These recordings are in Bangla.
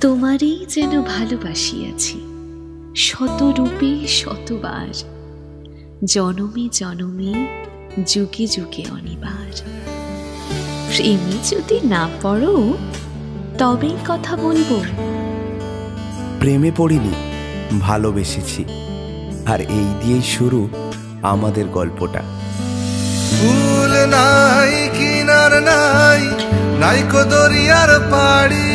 তোমারই যেন ভালোবাসিয়াছি শত রূপে শতবার, জনমে জনমে যুগে যুগে অনিবার। প্রেমে যদি না পড়ো তবেই কথা বলবো। প্রেমে পড়িনি, ভালোবেসেছি, আর এই দিয়েই শুরু আমাদের গল্পটা। ফুল নাই কিনার নাই, নাইকো দরিয়ার পাড়ি,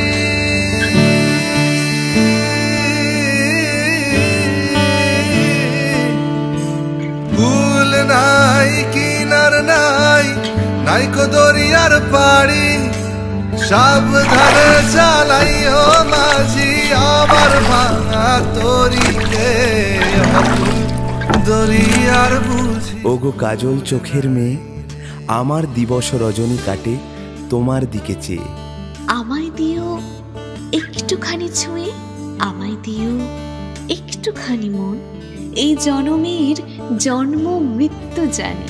ফুল নাই কিনার নাই, নাইকো দরিয়ার পাড়ি, সাবধানে চালাইও মাঝি আবার ভাঙা তরিকে দরিয়ার বুঝি। ওগো কাজল চোখের মেয়ে, আমার দিবস রজনী কাটে তোমার দিকে চেয়ে। আমায় দিও একটুখানি ছুঁয়ে, আমায় দিও একটুখানি মন, এই জনমের জন্ম মৃত্যু জানি,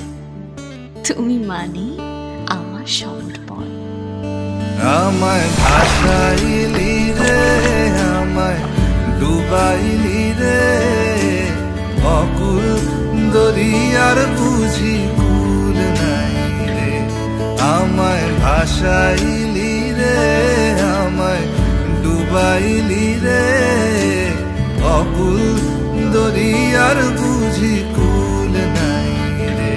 তুমি মানে আমার সমর্পণ। আমায় ভাসাইলি রে, আমায় ডুবাইলি রে, অকুল দরিয়ার বুঝি কুল নাই রে। আমায় ভাসাইলি রে, আমায় ডুবাইলি রে, অকুল দরিয়ার বুঝি কুল নাই রে।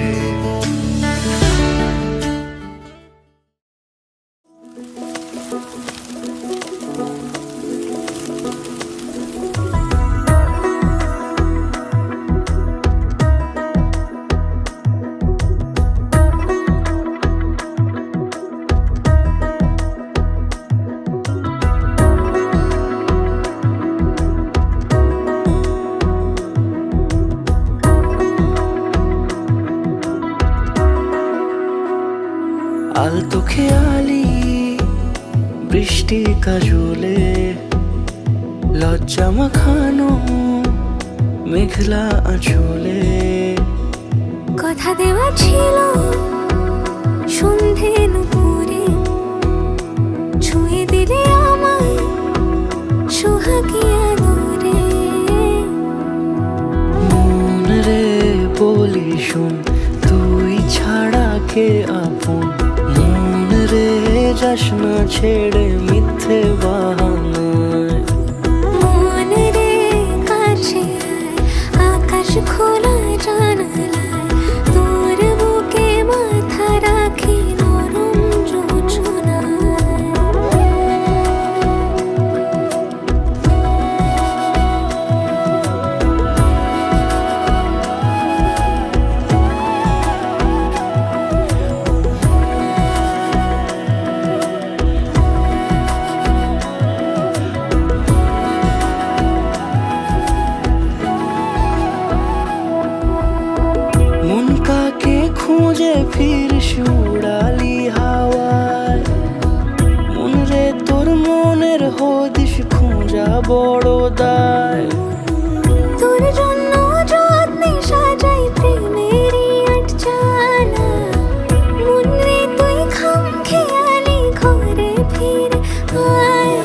আলতো খেয়ালি বৃষ্টি কাজলে, লজ্জা মাখানো মেঘলা আঁচলে, কথা দেওয়া ছিল সন্ধে নুপুরে, ছুঁয়ে দিলে আমায় সোহাগিয়া দূরে। মন রে বলি শোন, তুই ছাড়া কে আপন, মন রে যাস না ছেড়ে মিথ্যে বাহানায়। মন রে কাছে আকাশ খোলা জানালায়, তোর বুকে মাথা রাখি নরম যোছনায়। মন কাকে খুঁজে ফির উড়ালি হাওয়ায়, মন রে তোর মনের হদিস খোঁজা বড় দায়। তোর জন্য যত্নে সাজাই প্রেমেরই আটচালা, মন রে তুই খাম খেয়ালি ঘরে ফিরে আয়।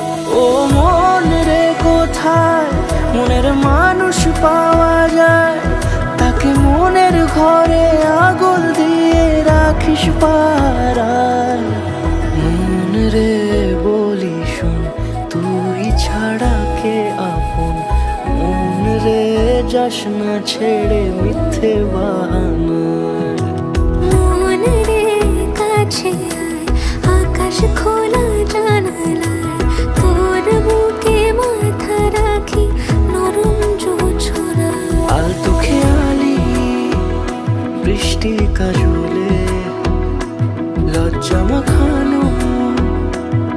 ও মন রে কোথায় মনের মানুষ পাওয়া যায়, তাকে মনের ঘরে আগুন দিয়ে রাখিস পাড়ায়। মন রে বলি শোন, তুই ছাড়া কে আপন, মন রে যাস না ছেড়ে মিথ্যে বাহানায়। মন রে কাছে আয় আকাশ খোলা জানালায়, তোর বুকে মাথা রাখি নরম যোছনায়। আলতো খেয়ালি বৃষ্টি কাজলে, লজ্জা মাখানো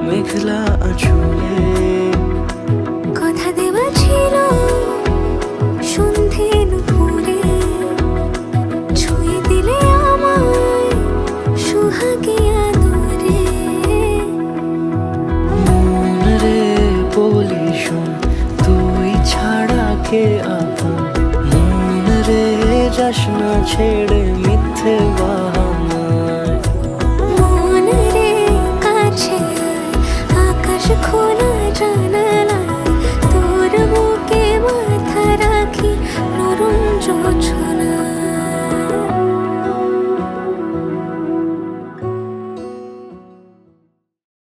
মেঘলা আঁচলে, কথা দেওয়া ছিল সন্ধে নুপুরে, ছুঁয়ে দিলে আমায় সোহাগিয়া দূরে। থেকে আপন। মন রে যাস না ছেড়ে মিথ্যে